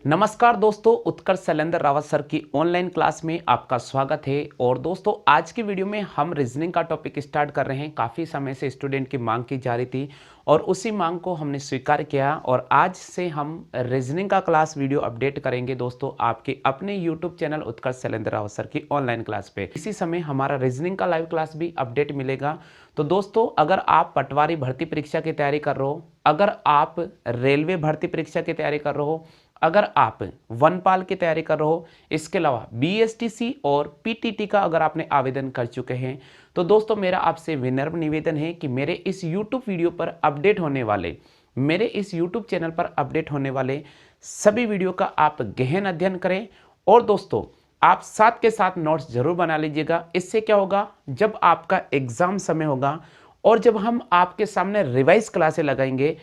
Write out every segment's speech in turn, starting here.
नमस्कार दोस्तों, उत्कर्ष शैलेंद्र रावत सर की ऑनलाइन क्लास में आपका स्वागत है। और दोस्तों आज की वीडियो में हम रीजनिंग का टॉपिक स्टार्ट कर रहे हैं। काफ़ी समय से स्टूडेंट की मांग की जा रही थी और उसी मांग को हमने स्वीकार किया और आज से हम रीजनिंग का क्लास वीडियो अपडेट करेंगे दोस्तों आपके अपने यूट्यूब चैनल उत्कर्ष शैलेंद्र रावत सर की ऑनलाइन क्लास पे। इसी समय हमारा रीजनिंग का लाइव क्लास भी अपडेट मिलेगा। तो दोस्तों अगर आप पटवारी भर्ती परीक्षा की तैयारी कर रहे हो, अगर आप रेलवे भर्ती परीक्षा की तैयारी कर रहे हो, अगर आप वनपाल की तैयारी कर रहे हो, इसके अलावा बीएसटीसी और पीटीटी का अगर आपने आवेदन कर चुके हैं, तो दोस्तों मेरा आपसे विनम्र निवेदन है कि मेरे इस YouTube वीडियो पर अपडेट होने वाले, मेरे इस YouTube चैनल पर अपडेट होने वाले सभी वीडियो का आप गहन अध्ययन करें। और दोस्तों आप साथ के साथ नोट्स जरूर बना लीजिएगा। इससे क्या होगा, जब आपका एग्जाम समय होगा और जब हम आपके सामने रिवाइज क्लासें लगाएंगे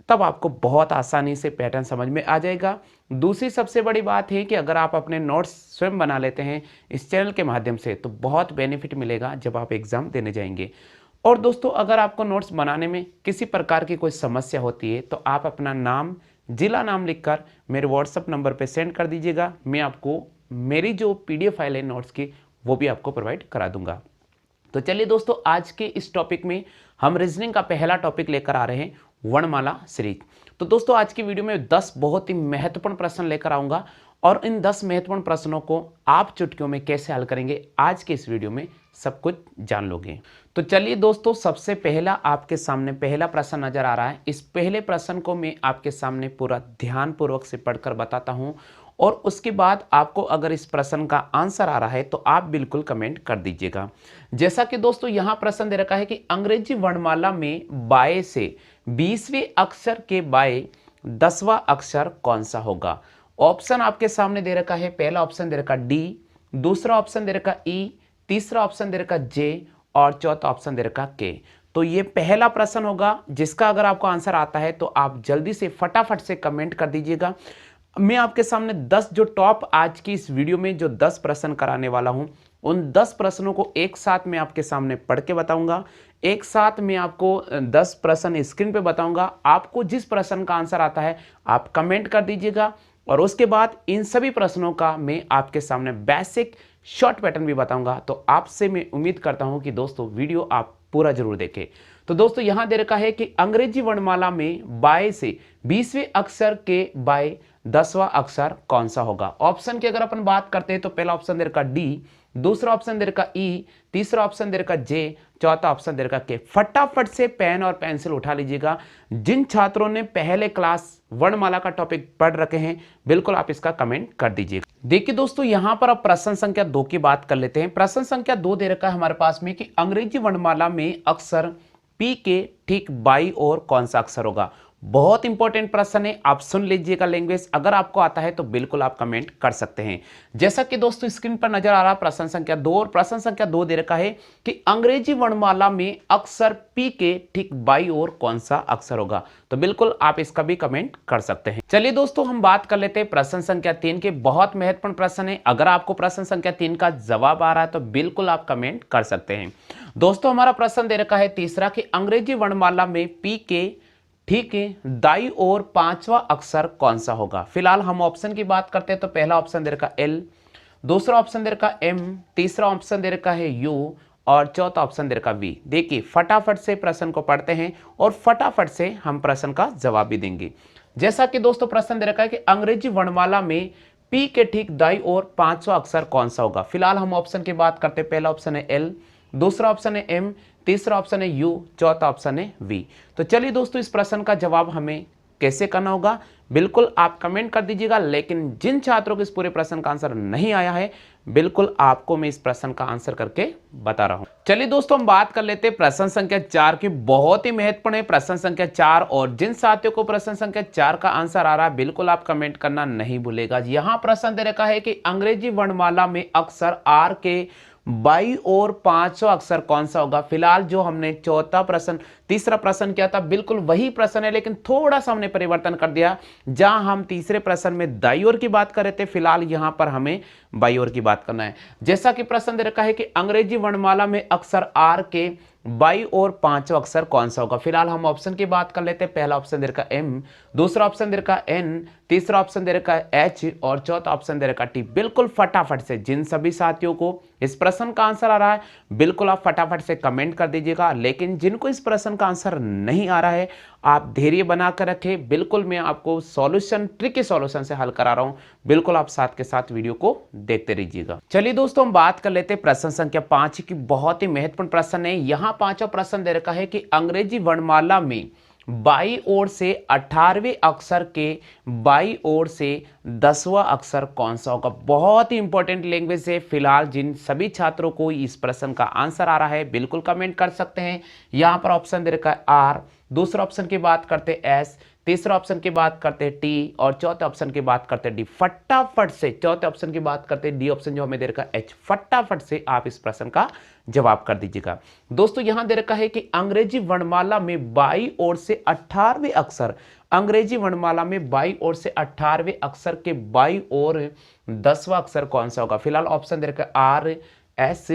तब आपको बहुत आसानी से पैटर्न समझ में आ जाएगा। दूसरी सबसे बड़ी बात है कि अगर आप अपने नोट्स स्वयं बना लेते हैं इस चैनल के माध्यम से तो बहुत बेनिफिट मिलेगा जब आप एग्जाम देने जाएंगे। और दोस्तों अगर आपको नोट्स बनाने में किसी प्रकार की कोई समस्या होती है तो आप अपना नाम, जिला नाम लिखकर मेरे व्हाट्सएप नंबर पर सेंड कर दीजिएगा। मैं आपको मेरी जो PDF फाइल है नोट्स की वो भी आपको प्रोवाइड करा दूंगा। तो चलिए दोस्तों आज के इस टॉपिक में हम रीजनिंग का पहला टॉपिक लेकर आ रहे हैं, वर्णमाला सीरीज। तो दोस्तों आज की वीडियो में 10 बहुत ही महत्वपूर्ण प्रश्न लेकर आऊंगा और इन 10 महत्वपूर्ण प्रश्नों को आप चुटकियों में कैसे हल करेंगे आज के इस वीडियो में सब कुछ जान लोगे। तो चलिए दोस्तों सबसे पहला आपके सामने पहला प्रश्न नजर आ रहा है। इस पहले प्रश्न को मैं आपके सामने पूरा ध्यानपूर्वक से पढ़कर बताता हूं और उसके बाद आपको अगर इस प्रश्न का आंसर आ रहा है तो आप बिल्कुल कमेंट कर दीजिएगा। जैसा कि दोस्तों यहां प्रश्न दे रखा है कि अंग्रेजी वर्णमाला में बाय से 20वें अक्षर के बाय 10वां अक्षर कौन सा होगा। ऑप्शन आपके सामने दे रखा है। पहला ऑप्शन दे रखा डी, दूसरा ऑप्शन दे रखा ई, तीसरा ऑप्शन दे रखा जे और चौथा ऑप्शन दे रखा के। तो ये पहला प्रश्न होगा जिसका अगर आपको आंसर आता है तो आप जल्दी से फटाफट से कमेंट कर दीजिएगा। मैं आपके सामने 10 जो टॉप आज की इस वीडियो में जो 10 प्रश्न कराने वाला हूं उन 10 प्रश्नों को एक साथ मैं आपके सामने पढ़ के बताऊंगा। एक साथ मैं आपको 10 प्रश्न स्क्रीन पे बताऊंगा। आपको जिस प्रश्न का आंसर आता है आप कमेंट कर दीजिएगा और उसके बाद इन सभी प्रश्नों का मैं आपके सामने बेसिक शॉर्ट पैटर्न भी बताऊंगा। तो आपसे मैं उम्मीद करता हूं कि दोस्तों वीडियो आप पूरा जरूर देखें। तो दोस्तों यहां दे रखा है कि अंग्रेजी वर्णमाला में बाय से 20वें अक्षर के बाय 10वां अक्षर कौन सा होगा। ऑप्शन की अगर अपन बात करते हैं तो पहला ऑप्शन दे रखा डी, दूसरा ऑप्शन दे रखा ई, तीसरा ऑप्शन दे रखा जे, चौथा ऑप्शन दे रखा के। फटाफट से पेन और पेंसिल उठा लीजिएगा। जिन छात्रों ने पहले क्लास वर्णमाला का टॉपिक पढ़ रखे हैं बिल्कुल आप इसका कमेंट कर दीजिएगा। देखिए दोस्तों यहां पर अब प्रश्न संख्या 2 की बात कर लेते हैं। प्रश्न संख्या 2 दे रखा है हमारे पास में कि अंग्रेजी वर्णमाला में अक्षर पी के ठीक बाई और कौन सा अक्षर होगा। बहुत इंपॉर्टेंट प्रश्न है, आप सुन लीजिएगा लैंग्वेज। अगर आपको आता है तो बिल्कुल आप कमेंट कर सकते हैं। जैसा कि दोस्तों स्क्रीन पर नजर आ रहा प्रश्न संख्या 2 और प्रश्न संख्या 2 दे रखा है कि अंग्रेजी वर्णमाला में अक्षर पी के ठीक बाई और कौन सा अक्षर होगा। तो बिल्कुल आप इसका भी कमेंट कर सकते हैं। चलिए दोस्तों हम बात कर लेते हैं प्रश्न संख्या 3 के। बहुत महत्वपूर्ण प्रश्न है। अगर आपको प्रश्न संख्या 3 का जवाब आ रहा है तो बिल्कुल आप कमेंट कर सकते हैं। दोस्तों हमारा प्रश्न दे रखा है तीसरा कि अंग्रेजी वर्णमाला में पी के ठीक है दाई और 5वां अक्षर कौन सा होगा। फिलहाल हम ऑप्शन की बात करते हैं तो पहला ऑप्शन दे रखा एल, दूसरा ऑप्शन दे रखा एम, तीसरा ऑप्शन दे रखा है यू और चौथा ऑप्शन दे रखा वी। देखिए फटाफट से प्रश्न को पढ़ते हैं और फटाफट से हम प्रश्न का जवाब भी देंगे। जैसा कि दोस्तों प्रश्न दे रखा है कि अंग्रेजी वर्णमाला में पी के ठीक दाई और 5वां अक्षर कौन सा होगा। फिलहाल हम ऑप्शन की बात करते हैं। पहला ऑप्शन है एल, दूसरा ऑप्शन है एम, तीसरा ऑप्शन है यू, चौथा ऑप्शन है वी। तो चलिए दोस्तों इस प्रश्न का जवाब हमें कैसे करना होगा बिल्कुल आप कमेंट कर दीजिएगा। लेकिन जिन छात्रों को इस पूरे प्रश्न का आंसर नहीं आया है बिल्कुल आपको मैं इस प्रश्न का आंसर करके बता रहा हूं। चलिए दोस्तों हम बात कर लेते हैं प्रश्न संख्या 4 की। बहुत ही महत्वपूर्ण है प्रश्न संख्या 4 और जिन साथियों को प्रश्न संख्या 4 का आंसर आ रहा है बिल्कुल आप कमेंट करना नहीं भूलेगा। यहां प्रश्न दे रखा है कि अंग्रेजी वर्णमाला में अक्षर आर के बाई और 5वां अक्षर कौन सा होगा। फिलहाल जो हमने चौथा प्रश्न तीसरा प्रश्न किया था बिल्कुल वही प्रश्न है, लेकिन थोड़ा सा हमने परिवर्तन कर दिया। जहां हम तीसरे प्रश्न में दाई ओर की बात कर रहे थे फिलहाल यहां पर हमें बाई ओर की बात करना है। जैसा कि प्रश्न दे रखा है कि अंग्रेजी वर्णमाला में अक्षर आर के बाई और पांचवा अक्षर कौन सा होगा। फिलहाल हम ऑप्शन की बात कर लेते हैं। पहला ऑप्शन दे रखा एम, दूसरा ऑप्शन दे रखा एन, तीसरा ऑप्शन दे रखा एच और चौथा ऑप्शन दे रखा टी। बिल्कुल फटाफट से जिन सभी साथियों को इस प्रश्न का आंसर आ रहा है बिल्कुल आप फटाफट से कमेंट कर दीजिएगा। लेकिन जिनको इस प्रश्न का आंसर नहीं आ रहा है आप धैर्य बनाकर रखें। बिल्कुल मैं आपको सॉल्यूशन, ट्रिकी सॉल्यूशन से हल करा रहा हूं, बिल्कुल आप साथ के साथ वीडियो को देखते रहिएगा। चलिए दोस्तों हम बात कर लेते हैं प्रश्न संख्या 5 की। बहुत ही महत्वपूर्ण प्रश्न है। यहां पांचवा प्रश्न दे रखा है कि अंग्रेजी वर्णमाला में बाई ओर से 18वें अक्षर के बाई ओर से 10वां अक्षर कौन सा होगा। बहुत ही इंपॉर्टेंट लैंग्वेज है। फिलहाल जिन सभी छात्रों को इस प्रश्न का आंसर आ रहा है बिल्कुल कमेंट कर सकते हैं। यहां पर ऑप्शन दे रखा है आर, दूसरा ऑप्शन की बात करते हैं एस, तीसरा ऑप्शन की बात करते हैं टी और चौथे ऑप्शन की बात करते हैं डी। फटाफट से चौथे ऑप्शन की बात करते हैं डी ऑप्शन जो हमें दे रखा है एच। फटाफट से आप इस प्रश्न का जवाब कर दीजिएगा। दोस्तों यहां दे रखा है कि अंग्रेजी वर्णमाला में बाई ओर से 18वें अक्षर, अंग्रेजी वर्णमाला में बाई ओर से 18वें अक्षर के बाई ओर 10वां अक्षर कौन सा होगा। फिलहाल ऑप्शन दे रखा है आर, एस,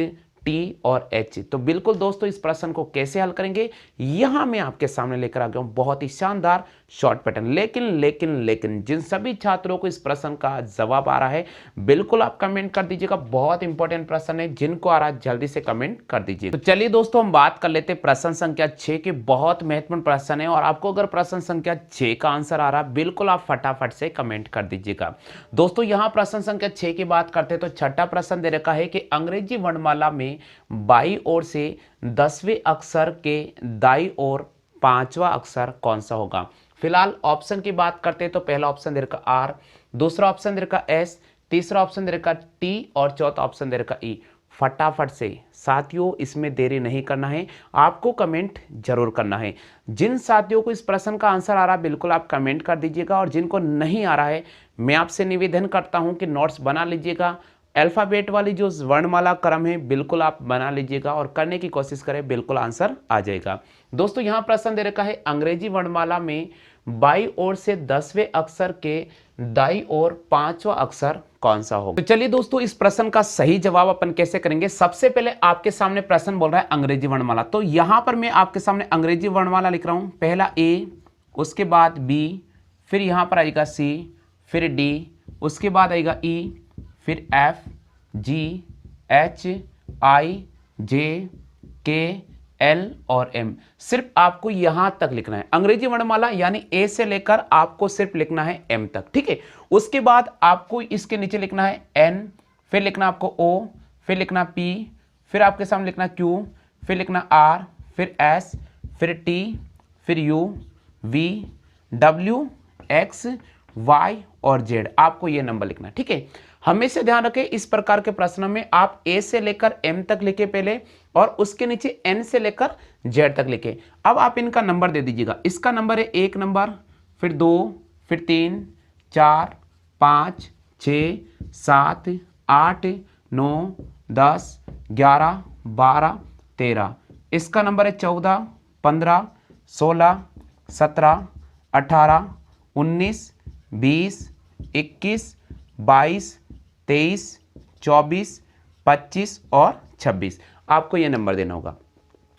टी और एच। तो बिल्कुल दोस्तों इस प्रश्न को कैसे हल करेंगे यहां मैं आपके सामने लेकर आ गया हूं बहुत ही शानदार शॉर्ट पैटर्न। लेकिन जिन सभी छात्रों को इस प्रश्न का जवाब आ रहा है बिल्कुल आप कमेंट कर दीजिएगा। बहुत इंपॉर्टेंट प्रश्न है, जिनको आ रहा है जल्दी से कमेंट कर दीजिए। तो चलिए दोस्तों हम बात कर लेते हैं प्रश्न संख्या 6 के। बहुत महत्वपूर्ण प्रश्न है और आपको अगर प्रश्न संख्या 6 का आंसर आ रहा है बिल्कुल आप फटाफट से कमेंट कर दीजिएगा। दोस्तों यहां प्रश्न संख्या 6 की बात करते हैं तो छठा प्रश्न दे रखा है कि अंग्रेजी वर्णमाला में बाई ओर से 10वें अक्षर के दाई ओर 5वां अक्षर कौन सा होगा। फिलहाल ऑप्शन की बात करते हैं तो पहला ऑप्शन दे रखा आर, दूसरा ऑप्शन दे रखा एस, तीसरा ऑप्शन दे रखा टी और चौथा ऑप्शन दे रखा ई। फटाफट से साथियों इसमें देरी नहीं करना है, आपको कमेंट जरूर करना है। जिन साथियों को इस प्रश्न का आंसर आ रहा है बिल्कुल आप कमेंट कर दीजिएगा और जिनको नहीं आ रहा है मैं आपसे निवेदन करता हूं कि नोट्स बना लीजिएगा। अल्फाबेट वाली जो वर्णमाला क्रम है बिल्कुल आप बना लीजिएगा और करने की कोशिश करें, बिल्कुल आंसर आ जाएगा। दोस्तों यहां प्रश्न दे रखा है अंग्रेजी वर्णमाला में बाई ओर से 10वें अक्षर के दाई ओर 5वां अक्षर कौन सा होगा। तो चलिए दोस्तों इस प्रश्न का सही जवाब अपन कैसे करेंगे। सबसे पहले आपके सामने प्रश्न बोल रहा है अंग्रेजी वर्णमाला, तो यहां पर मैं आपके सामने अंग्रेजी वर्णमाला लिख रहा हूं। पहला ए, उसके बाद बी, फिर यहां पर आएगा सी, फिर डी, उसके बाद आएगा ई, फिर F, G, H, I, J, K, L और एम। सिर्फ आपको यहां तक लिखना है अंग्रेजी वर्णमाला, यानी ए से लेकर आपको सिर्फ लिखना है एम तक, ठीक है। उसके बाद आपको इसके नीचे लिखना है एन, फिर लिखना आपको ओ, फिर लिखना पी, फिर आपके सामने लिखना क्यू, फिर लिखना आर, फिर एस, फिर टी, फिर U, V, W, X, Y और जेड। आपको ये नंबर लिखना है, ठीक है। हमेशा ध्यान रखें इस प्रकार के प्रश्नों में आप ए से लेकर एम तक लिखे पहले और उसके नीचे एन से लेकर जेड तक लिखे। अब आप इनका नंबर दे दीजिएगा। इसका नंबर है 1 नंबर, फिर 2, फिर 3, 4, 5, 6, 7, 8, 9, 10, 11, 12, 13। इसका नंबर है 14, 15, 16, 17, 18, 19, 20, 21, 22, 23, 24, 25 और 26। आपको यह नंबर देना होगा।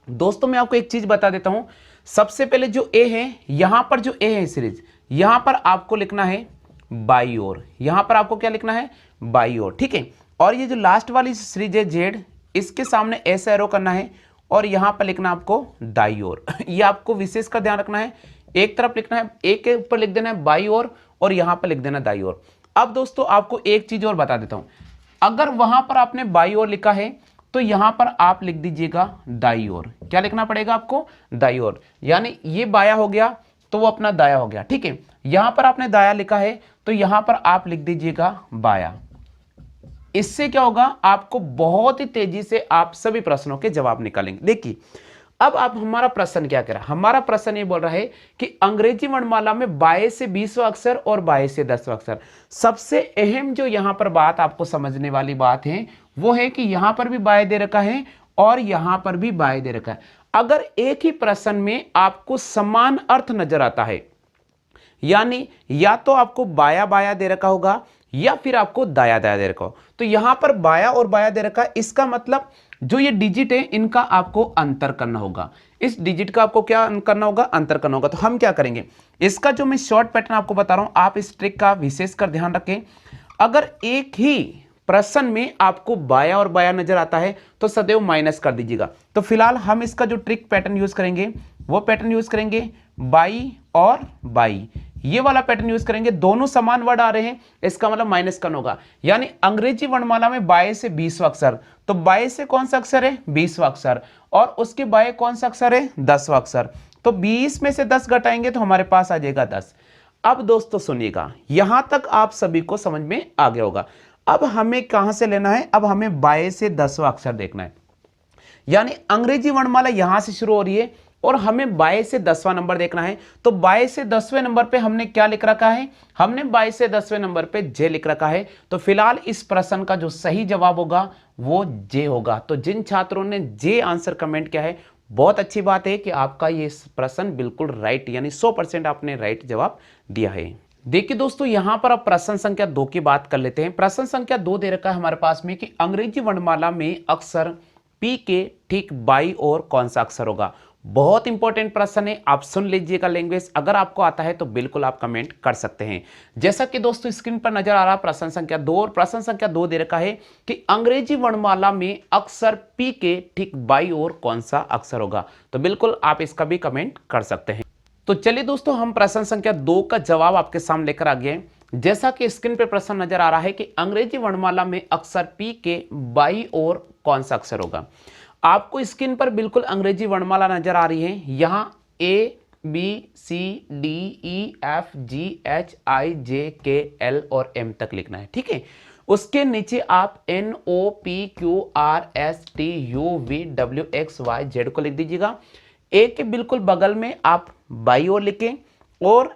दोस्तों मैं आपको एक चीज बता देता हूं। सबसे पहले जो ए है, यहां पर जो ए है सीरीज, यहां पर आपको लिखना है बाई ओर। यहां पर आपको क्या लिखना है बाई ओर, ठीक है। और ये जो लास्ट वाली सीरीज है जेड, इसके सामने ऐसा एरो करना है और यहां पर लिखना आपको दाई ओर। ये आपको विशेष का ध्यान रखना है। एक तरफ लिखना है, एक के ऊपर लिख देना है बाई ओर और यहां पर लिख देना दाई ओर। अब दोस्तों आपको एक चीज और बता देता हूं। अगर वहां पर आपने बाई ओर लिखा है तो यहां पर आप लिख दीजिएगा दाई ओर। क्या लिखना पड़ेगा आपको दाई ओर, यानी ये बाया हो गया तो वो अपना दाया हो गया, ठीक है। यहां पर आपने दाया लिखा है तो यहां पर आप लिख दीजिएगा बाया। इससे क्या होगा, आपको बहुत ही तेजी से आप सभी प्रश्नों के जवाब निकालेंगे। देखिए अब आप हमारा प्रश्न क्या कह रहा है। हमारा प्रश्न ये बोल रहा है कि अंग्रेजी वर्णमाला में 22 से 20वां अक्षर और 22 से 10वां अक्षर। सबसे अहम जो यहां पर बात आपको समझने वाली बात है वो है कि यहां पर भी बाय दे रखा है और यहां पर भी बाय दे रखा है। अगर एक ही प्रश्न में आपको समान अर्थ नजर आता है, यानी या तो आपको बाया बाया दे रखा होगा या फिर आपको दाया दाया दे रखा हो, तो यहां पर बाया और बाया दे रखा है, इसका मतलब जो ये डिजिट है इनका आपको अंतर करना होगा। इस डिजिट का आपको क्या करना होगा, अंतर करना होगा। तो हम क्या करेंगे, इसका जो मैं शॉर्ट पैटर्न आपको बता रहा हूं, आप इस ट्रिक का विशेषकर ध्यान रखें। अगर एक ही प्रश्न में आपको बाया और बाया नजर आता है तो सदैव माइनस कर दीजिएगा। तो फिलहाल हम इसका जो ट्रिक पैटर्न यूज करेंगे वो पैटर्न यूज करेंगे बाई और बाई, ये वाला पैटर्न यूज करेंगे। दोनों समान वर्ड आ रहे हैं, इसका मतलब माइनस करना होगा। यानी अंग्रेजी वर्णमाला में बाय से 20वां अक्षर, तो बाय से कौन सा अक्षर है, 20वां अक्षर, और उसके बाय कौन सा अक्षर है, 10वां अक्षर। तो 20 में से 10 घटाएंगे तो हमारे पास आ जाएगा 10। अब दोस्तों सुनिएगा, यहां तक आप सभी को समझ में आ गया होगा। अब हमें कहां से लेना है, अब हमें बाय से 10वां अक्षर देखना है। यानी अंग्रेजी वर्णमाला यहां से शुरू हो रही है और हमें बाय से 10वां नंबर देखना है। तो बाय से 10वें नंबर पे हमने क्या लिख रखा है, हमने बाय से 10वें नंबर पे जे लिख रखा है। तो फिलहाल इस प्रश्न का जो सही जवाब होगा वो जे होगा। तो जिन छात्रों ने जे आंसर कमेंट किया है, बहुत अच्छी बात है कि आपका ये प्रश्न बिल्कुल राइट, यानी 100% आपने राइट जवाब दिया है। देखिए दोस्तों, यहां पर अब प्रश्न संख्या 2 की बात कर लेते हैं। प्रश्न संख्या 2 दे रखा है हमारे पास में कि अंग्रेजी वर्णमाला में अक्षर पी के ठीक बाई ओर कौन सा अक्षर होगा। बहुत इंपॉर्टेंट प्रश्न है, आप सुन लीजिएगा लैंग्वेज। अगर आपको आता है तो बिल्कुल आप कमेंट कर सकते हैं। जैसा कि दोस्तों स्क्रीन पर नजर आ रहा प्रश्न संख्या 2, और प्रश्न संख्या 2 दे रखा है कि अंग्रेजी वर्णमाला में अक्षर पी के ठीक बाई ओर कौन सा अक्षर होगा। तो बिल्कुल आप इसका भी कमेंट कर सकते हैं। तो चलिए दोस्तों, हम प्रश्न संख्या 2 का जवाब आपके सामने लेकर आ गए। जैसा कि स्क्रीन पर प्रश्न नजर आ रहा है कि अंग्रेजी वर्णमाला में अक्षर पी के बाई ओर कौन सा अक्षर होगा। आपको स्क्रीन पर बिल्कुल अंग्रेजी वर्णमाला नजर आ रही है। यहां A B C D E F G H I J K L और एम तक लिखना है, ठीक है। उसके नीचे आप N O P Q R S T U V W X Y Z को लिख दीजिएगा। ए के बिल्कुल बगल में आप बाई ओर लिखें और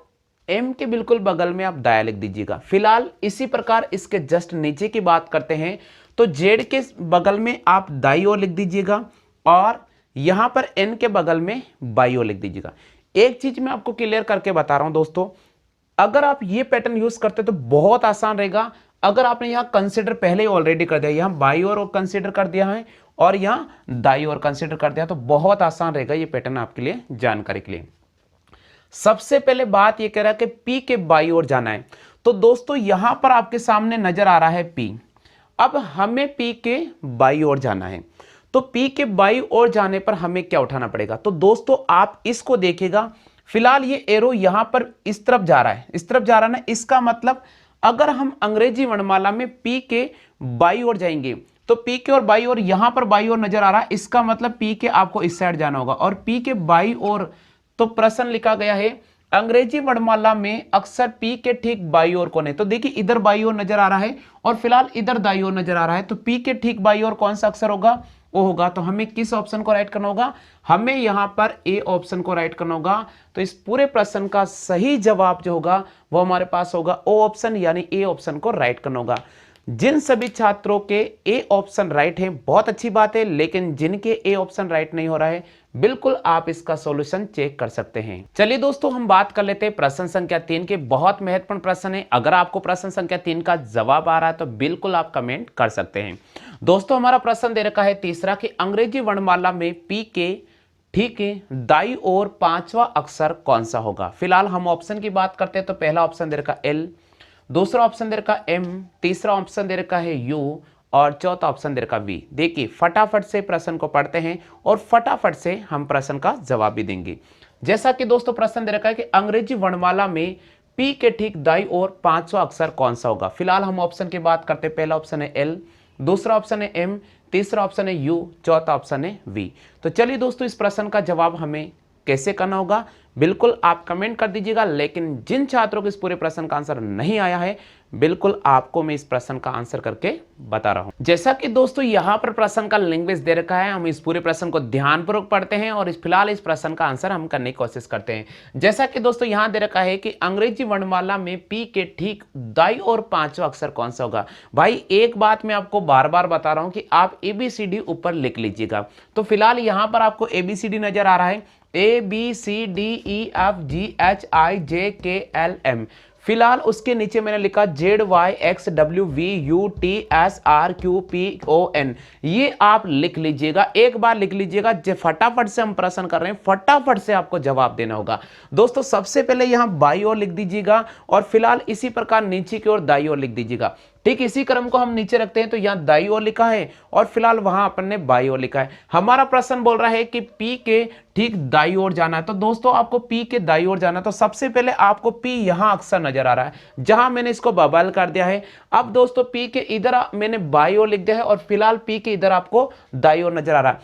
एम के बिल्कुल बगल में आप दाया लिख दीजिएगा। फिलहाल इसी प्रकार इसके जस्ट नीचे की बात करते हैं तो जेड के बगल में आप दाई ओर लिख दीजिएगा और यहां पर एन के बगल में बाई ओर लिख दीजिएगा। एक चीज मैं आपको क्लियर करके बता रहा हूं दोस्तों, अगर आप ये पैटर्न यूज करते तो बहुत आसान रहेगा। अगर आपने यहां कंसीडर पहले ही ऑलरेडी कर दिया, यहां बाई ओर कंसीडर कर दिया है और यहां दाई ओर कंसीडर कर दिया, तो बहुत आसान रहेगा ये पैटर्न आपके लिए, जानकारी के लिए। सबसे पहले बात ये कह रहा है कि पी के बाई ओर जाना है। तो दोस्तों यहां पर आपके सामने नजर आ रहा है पी। अब हमें पी के बाई ओर जाना है, तो पी के बाई ओर जाने पर हमें क्या उठाना पड़ेगा। तो दोस्तों आप इसको देखिएगा, फिलहाल ये एरो यहां पर इस तरफ जा रहा है, इस तरफ जा रहा है ना। इसका मतलब अगर हम अंग्रेजी वर्णमाला में पी के बाई ओर जाएंगे तो पी के और बाई ओर, यहां पर बाई ओर नजर आ रहा है, इसका मतलब पी के आपको इस साइड जाना होगा और पी के बाई ओर। तो प्रश्न लिखा गया है अंग्रेजी वर्णमाला में अक्षर पी के ठीक बाई ओर कौन है। तो देखिए इधर बाई ओर नजर आ रहा है और फिलहाल इधर दाई ओर नजर आ रहा है। तो पी के ठीक बाई ओर कौन सा अक्षर होगा, वो होगा। तो हमें किस ऑप्शन को राइट करना होगा, हमें यहां पर ए ऑप्शन को राइट करना होगा। तो इस पूरे प्रश्न का सही जवाब जो होगा वो हमारे पास होगा ओ ऑप्शन, यानी ए ऑप्शन को राइट करना होगा। जिन सभी छात्रों के ए ऑप्शन राइट है बहुत अच्छी बात है, लेकिन जिनके ए ऑप्शन राइट नहीं हो रहा है बिल्कुल आप इसका सॉल्यूशन चेक कर सकते हैं। चलिए दोस्तों हम बात कर लेते हैं प्रश्न संख्या 3 के। बहुत महत्वपूर्ण प्रश्न है, अगर आपको प्रश्न संख्या 3 का जवाब आ रहा है तो बिल्कुल आप कमेंट कर सकते हैं। दोस्तों हमारा प्रश्न दे रखा है तीसरा कि अंग्रेजी वर्णमाला में पी के ठीक है दाई और 5वां अक्षर कौन सा होगा। फिलहाल हम ऑप्शन की बात करते हैं तो पहला ऑप्शन दे रखा एल, दूसरा ऑप्शन दे रखा एम, तीसरा ऑप्शन दे रखा है यू और चौथा ऑप्शन दे रखा बी। देखिए फटाफट से प्रश्न को पढ़ते हैं और फटाफट से हम प्रश्न का जवाब भी देंगे। जैसा कि दोस्तों प्रश्न दे रखा है कि अंग्रेजी वर्णमाला में पी के ठीक दाई और 5वां अक्षर कौन सा होगा। फिलहाल हम ऑप्शन की बात करते हैं, पहला ऑप्शन है एल, दूसरा ऑप्शन है एम, तीसरा ऑप्शन है यू, चौथा ऑप्शन है वी। तो चलिए दोस्तों इस प्रश्न का जवाब हमें कैसे करना होगा बिल्कुल आप कमेंट कर दीजिएगा। लेकिन जिन छात्रों को इस पूरे प्रश्न का आंसर नहीं आया है बिल्कुल आपको मैं इस प्रश्न का आंसर करके बता रहा हूं। जैसा कि दोस्तों यहां पर प्रश्न का लैंग्वेज दे रखा है, हम इस पूरे प्रश्न को ध्यानपूर्वक पढ़ते हैं और फिलहाल इस प्रश्न का आंसर हम करने की कोशिश करते हैं। जैसा कि दोस्तों यहां दे रखा है कि अंग्रेजी वर्णमाला में पी के ठीक दाई और 5वां अक्षर कौन सा होगा। भाई एक बात मैं आपको बार बार बता रहा हूं कि आप ABCD ऊपर लिख लीजिएगा। तो फिलहाल यहां पर आपको ABCD नजर आ रहा है, A B C D E F G H I J K L M। फिलहाल उसके नीचे मैंने लिखा ZYXWVUTSRQPON, ये आप लिख लीजिएगा, एक बार लिख लीजिएगा। फटाफट से हम प्रश्न कर रहे हैं, फटाफट से आपको जवाब देना होगा। दोस्तों सबसे पहले यहां बाई ओर लिख दीजिएगा और फिलहाल इसी प्रकार नीचे की ओर दाई ओर लिख दीजिएगा। ठीक इसी क्रम को हम नीचे रखते हैं, तो यहां दाई ओर लिखा है और फिलहाल वहां अपन ने बाई ओर लिखा है। हमारा प्रश्न बोल रहा है कि पी के ठीक दाई ओर जाना है, तो दोस्तों आपको पी के दाई ओर जाना है। तो सबसे पहले आपको पी यहां अक्सर नजर आ रहा है, जहां मैंने इसको बबल कर दिया है। अब दोस्तों पी के इधर मैंने बाई ओर लिख दिया है और फिलहाल पी के इधर आपको दाई ओर नजर आ रहा है।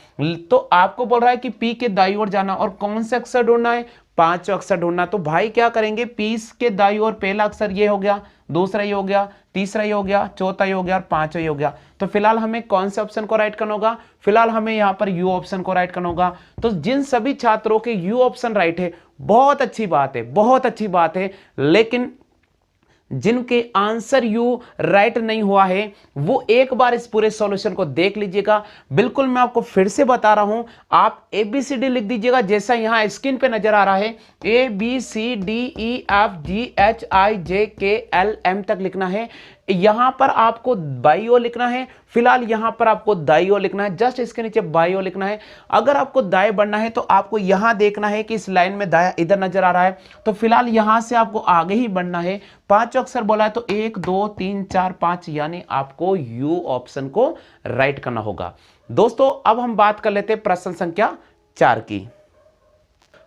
तो आपको बोल रहा है कि पी के दाई ओर जाना और कौन से अक्षर ढूंढना है, 5 अक्षर ढूंढना। तो भाई क्या करेंगे, पी के दाई ओर पहला अक्षर ये हो गया, दूसरा ये हो गया, तीसरा ये हो गया, चौथा ये हो गया और पांचवा ये हो गया। तो फिलहाल हमें कौन से ऑप्शन को राइट करना होगा, फिलहाल हमें यहां पर यू ऑप्शन को राइट करना होगा। तो जिन सभी छात्रों के यू ऑप्शन राइट है, बहुत अच्छी बात है, बहुत अच्छी बात है। लेकिन जिनके आंसर यू राइट नहीं हुआ है, वो एक बार इस पूरे सॉल्यूशन को देख लीजिएगा। बिल्कुल मैं आपको फिर से बता रहा हूं, आप ABCD लिख दीजिएगा जैसा यहां स्क्रीन पे नजर आ रहा है। ABCDEFGHIJKLM तक लिखना है। यहां पर आपको बाई ओर लिखना है, फिलहाल यहां पर आपको दाई ओर लिखना है, जस्ट इसके नीचे बाई ओर लिखना है। अगर आपको दाएं बढ़ना है तो आपको यहां देखना है कि इस लाइन में दाया इधर नजर आ रहा है, तो फिलहाल यहां से आपको आगे ही बढ़ना है। 5 अक्षर बोला है तो 1 2 3 4 5, यानी आपको यू ऑप्शन को राइट करना होगा। दोस्तों अब हम बात कर लेते हैं प्रश्न संख्या 4 की।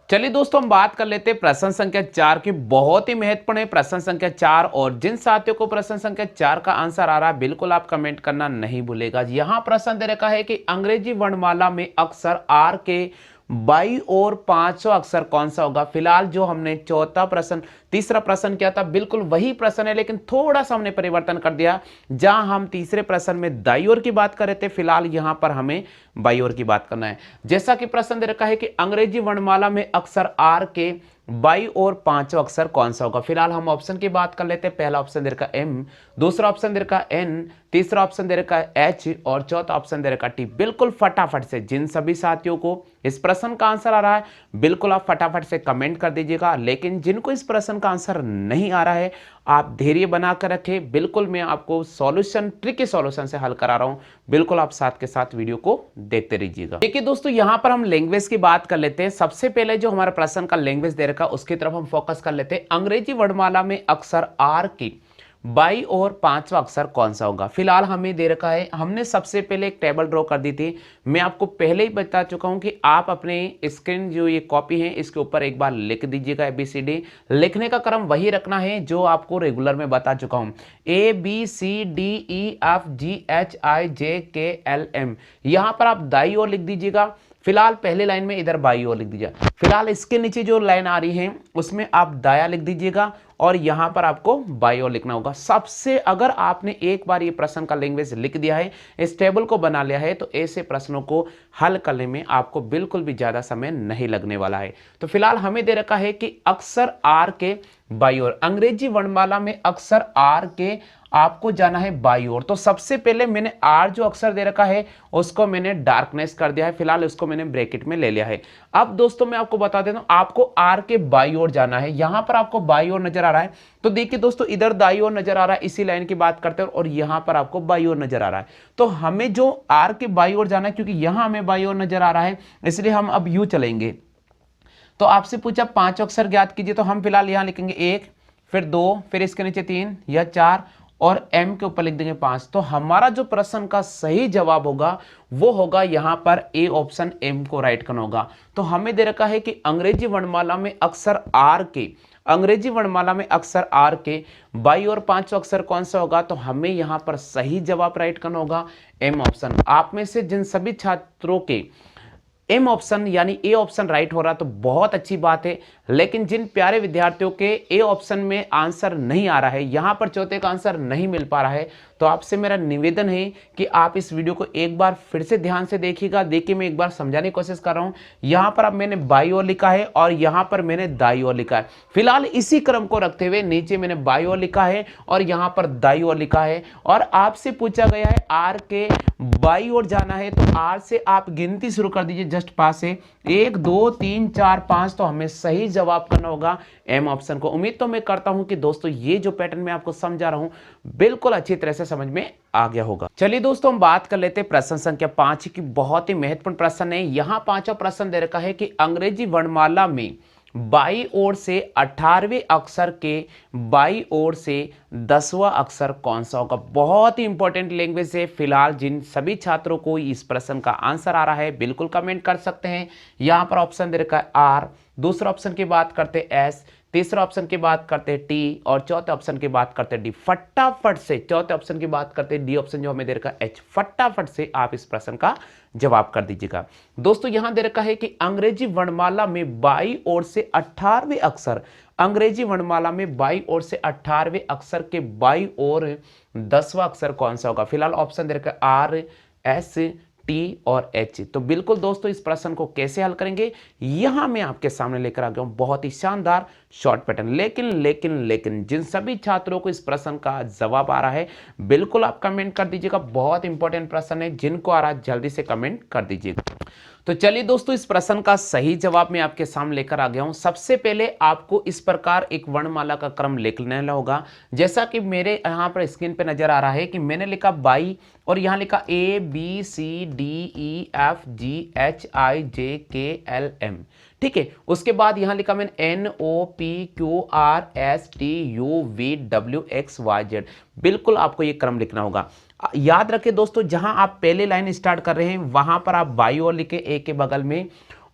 चलिए दोस्तों हम बात कर लेते हैं प्रश्न संख्या 4 की। बहुत ही महत्वपूर्ण है प्रश्न संख्या 4, और जिन साथियों को प्रश्न संख्या 4 का आंसर आ रहा है, बिल्कुल आप कमेंट करना नहीं भूलेगा। यहां प्रश्न दे रखा है कि अंग्रेजी वर्णमाला में अक्षर आर के बाई और 500 अक्षर कौन सा होगा। फिलहाल जो हमने तीसरा प्रश्न किया था, बिल्कुल वही प्रश्न है, लेकिन थोड़ा सा हमने परिवर्तन कर दिया। जहां हम तीसरे प्रश्न में दाई ओर की बात कर रहे थे, फिलहाल यहां पर हमें बाई ओर की बात करना है। जैसा कि प्रश्न दे रखा है कि अंग्रेजी वर्णमाला में अक्षर आर के बाई और 5 अक्षर कौन सा होगा। फिलहाल हम ऑप्शन की बात कर लेते हैं। पहला ऑप्शन दे रखा M, दूसरा ऑप्शन दे रखा N, तीसरा ऑप्शन दे रखा H और चौथा ऑप्शन दे रखा T। बिल्कुल फटाफट से जिन सभी साथियों को इस प्रश्न का आंसर आ रहा है, बिल्कुल आप फटाफट से कमेंट कर दीजिएगा। लेकिन जिनको इस प्रश्न का आंसर नहीं आ रहा है, आप धैर्य बनाकर रखें। बिल्कुल मैं आपको सॉल्यूशन, ट्रिकी सॉल्यूशन से हल करा रहा हूं, बिल्कुल आप साथ के साथ वीडियो को देखते रहिएगा। देखिए दोस्तों यहां पर हम लैंग्वेज की बात कर लेते हैं। सबसे पहले जो हमारा प्रश्न का लैंग्वेज दे रखा उसकी तरफ हम फोकस कर लेते हैं। अंग्रेजी वर्णमाला में अक्षर आर की बाई और 5वां अक्षर कौन सा होगा। फिलहाल हमें दे रखा है, हमने सबसे पहले एक टेबल ड्रॉ कर दी थी। मैं आपको पहले ही बता चुका हूं कि आप अपने स्क्रीन जो ये कॉपी है इसके ऊपर एक बार लिख दीजिएगा ABCD। लिखने का क्रम वही रखना है जो आपको रेगुलर में बता चुका हूं, ABCDEFGHIJKLM। यहां पर आप दाई ओर लिख दीजिएगा। फिलहाल पहले लाइन में इधर बाई ओर लिख दीजिएगा। फिलहाल इसके नीचे जो लाइन आ रही है उसमें आप दाया लिख दीजिएगा और यहां पर आपको बाई ओर लिखना होगा। सबसे अगर आपने एक बार ये प्रश्न का लैंग्वेज लिख दिया है, इस टेबल को बना लिया है, तो ऐसे प्रश्नों को हल करने में आपको बिल्कुल भी ज्यादा समय नहीं लगने वाला है। तो फिलहाल हमें दे रखा है कि अक्षर आर के बाई ओर, अंग्रेजी वर्णमाला में अक्षर आर के आपको जाना है बाई ओर। तो सबसे पहले मैंने आर जो अक्षर दे रखा है उसको मैंने डार्कनेस कर दिया है, फिलहाल उसको मैंने ब्रैकेट में ले लिया है। अब दोस्तों मैं आपको बता देता हूं, आपको आर के बाई ओर जाना है। यहां पर आपको बाई ओर नजर आ रहा है, तो देखिए दोस्तों इधर दाई ओर नजर आ रहा है, इसी लाइन की बात करते हैं, और यहां पर आपको बाई ओर नजर आ रहा है। तो हमें जो आर के बाई ओर जाना है, क्योंकि यहां हमें बाई ओर नजर आ रहा है, इसलिए हम अब यू चलेंगे। तो आपसे पूछा 5 अक्षर ज्ञात कीजिए, तो हम फिलहाल यहां लिखेंगे 1, फिर 2, फिर इसके नीचे 3 या 4 और M के ऊपर लिख देंगे 5। तो हमारा जो प्रश्न का सही जवाब होगा वो होगा यहां पर A ऑप्शन, M को राइट करना होगा। तो हमें दे रखा है कि अंग्रेजी वर्णमाला में अक्षर R के, अंग्रेजी वर्णमाला में अक्षर R के बाई और 5 अक्षर कौन सा होगा। तो हमें यहां पर सही जवाब राइट करना होगा M ऑप्शन। आप में से जिन सभी छात्रों के M ऑप्शन यानी A ऑप्शन राइट हो रहा तो बहुत अच्छी बात है, लेकिन जिन प्यारे विद्यार्थियों के A ऑप्शन में आंसर नहीं आ रहा है, यहां पर चौथे का आंसर नहीं मिल पा रहा है, तो आपसे मेरा निवेदन है कि आप इस वीडियो को एक बार फिर से ध्यान से देखिएगा। देखिए मैं एक बार समझाने की कोशिश कर रहा हूं। यहां पर अब मैंने बाई ओर लिखा है और यहां पर मैंने दाई ओर लिखा है। फिलहाल इसी क्रम को रखते हुए नीचे मैंने बाई ओर लिखा है और यहां पर दाई ओर लिखा है। और आपसे पूछा गया है आर के बाई ओर जाना है, तो आर से आप गिनती शुरू कर दीजिए जस्ट पास से 1 2 3 4 5। तो हमें सही जवाब करना होगा एम ऑप्शन को। उम्मीद तो मैं करता हूं कि दोस्तों ये जो पैटर्न मैं आपको समझा रहा हूं बिल्कुल अच्छी तरह से समझ में आ गया होगा। चलिए दोस्तों हम बात कर लेते हैं प्रश्न संख्या 5 की। बहुत ही महत्वपूर्ण प्रश्न है। यहां पांचवा प्रश्न दे रखा है कि अंग्रेजी वर्णमाला में बाई ओर से 18वें अक्षर के बाई ओर से 10वां अक्षर कौन सा होगा। बहुत ही इंपॉर्टेंट लैंग्वेज है। फिलहाल जिन सभी छात्रों को इस प्रश्न का आंसर आ रहा है बिल्कुल कमेंट कर सकते हैं। यहां पर ऑप्शन दे रखा है आर, दूसरा ऑप्शन की बात करते हैं एस, तीसरा ऑप्शन की बात करते हैं टी और चौथे ऑप्शन की बात करते हैं डी। फटाफट से चौथे ऑप्शन की बात करते हैं डी ऑप्शन जो हमें दे रखा है एच। फटाफट से आप इस प्रश्न का जवाब कर दीजिएगा। दोस्तों यहां दे रखा है कि अंग्रेजी वर्णमाला में बाई ओर से 18वें अक्षर, अंग्रेजी वर्णमाला में बाई ओर से 18वें अक्षर के बाई ओर 10वां अक्षर कौन सा होगा। फिलहाल ऑप्शन दे रखा है आर, एस, टी और एच। तो बिल्कुल दोस्तों इस प्रश्न को कैसे हल करेंगे यहां मैं आपके सामने लेकर आ गया हूं बहुत ही शानदार शॉर्ट पैटर्न। लेकिन जिन सभी छात्रों को इस प्रश्न का जवाब आ रहा है बिल्कुल आप कमेंट कर दीजिएगा। बहुत इंपॉर्टेंट प्रश्न है, जिनको आ रहा है जल्दी से कमेंट कर दीजिएगा। तो चलिए दोस्तों इस प्रश्न का सही जवाब मैं आपके सामने लेकर आ गया हूं। सबसे पहले आपको इस प्रकार एक वर्णमाला का क्रम लिखना होगा। जैसा कि मेरे यहां पर स्क्रीन पे नजर आ रहा है कि मैंने लिखा बाई और यहां लिखा A B C D E F G H I J K L M. ठीक है, उसके बाद यहां लिखा मैंने N O P Q R S T U V W X Y Z. बिल्कुल आपको ये क्रम लिखना होगा। याद रखें दोस्तों जहां आप पहले लाइन स्टार्ट कर रहे हैं वहां पर आप बाई ओर लिखे ए के बगल में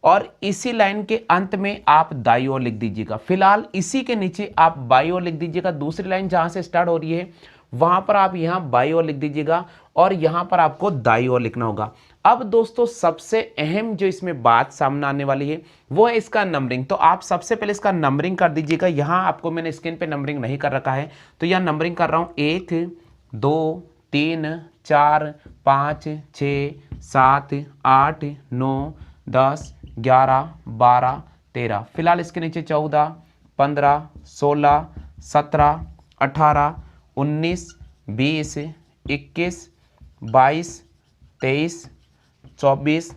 और इसी लाइन के अंत में आप दाई ओर लिख दीजिएगा। फिलहाल इसी के नीचे आप बाई ओर लिख दीजिएगा। दूसरी लाइन जहां से स्टार्ट हो रही है वहां पर आप यहां बाई ओर लिख दीजिएगा और यहां पर आपको दाई ओर लिखना होगा। अब दोस्तों सबसे अहम जो इसमें बात सामने आने वाली है वो है इसका नंबरिंग। तो आप सबसे पहले इसका नंबरिंग कर दीजिएगा। यहां आपको मैंने स्क्रीन पे नंबरिंग नहीं कर रखा है तो यहां नंबरिंग कर रहा हूं 1 2 3 4 5 6 7 8 9 10 11 12 13। फिलहाल इसके नीचे 14 15 16 17 18 19 20 21 22 23 24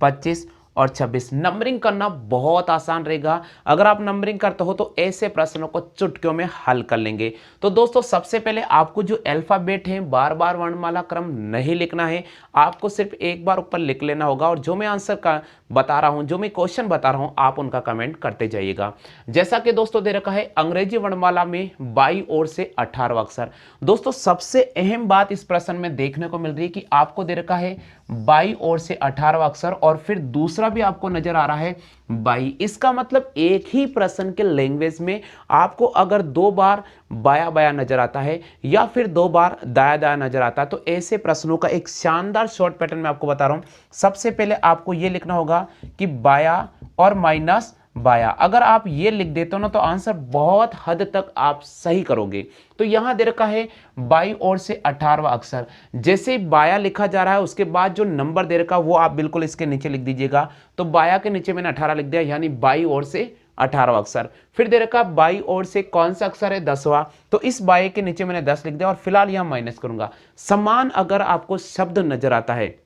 25 और 26। नंबरिंग करना बहुत आसान रहेगा। अगर आप नंबरिंग करते हो तो ऐसे प्रश्नों को चुटकियों में हल कर लेंगे। तो दोस्तों सबसे पहले आपको जो अल्फाबेट है बार बार वर्णमाला क्रम नहीं लिखना है, आपको सिर्फ एक बार ऊपर लिख लेना होगा और जो मैं आंसर का बता रहा हूं, जो मैं क्वेश्चन बता रहा हूं, आप उनका कमेंट करते जाइएगा। जैसा कि दोस्तों दे रखा है अंग्रेजी वर्णमाला में बाई ओर से 18वां अक्षर। दोस्तों सबसे अहम बात इस प्रश्न में देखने को मिल रही है कि आपको दे रखा है बाई ओर से 18वां अक्षर और फिर दूसरा भी आपको नजर आ रहा है बाई। इसका मतलब एक ही प्रश्न के लैंग्वेज में आपको अगर 2 बार बाया बाया नजर आता है या फिर 2 बार दाया दाया नजर आता है तो ऐसे प्रश्नों का एक शानदार शॉर्ट पैटर्न मैं आपको बता रहा हूं। सबसे पहले आपको यह लिखना होगा कि बाया और माइनस बाया। अगर आप ये लिख देते हो ना तो आंसर बहुत हद तक आप सही करोगे। तो यहां दे रखा है बाई ओर से 18वां अक्षर। जैसे बाया लिखा जा रहा है उसके बाद जो नंबर दे रखा है वो आप बिल्कुल इसके नीचे लिख दीजिएगा। तो बाया के नीचे मैंने 18 लिख दिया, यानी बाई ओर से 18वां अक्षर। फिर दे रखा बाई ओर से कौन सा अक्षर है 10वां, तो इस बाई के नीचे मैंने 10 लिख दिया और फिलहाल यहां माइनस करूंगा। समान अगर आपको शब्द नजर आता है,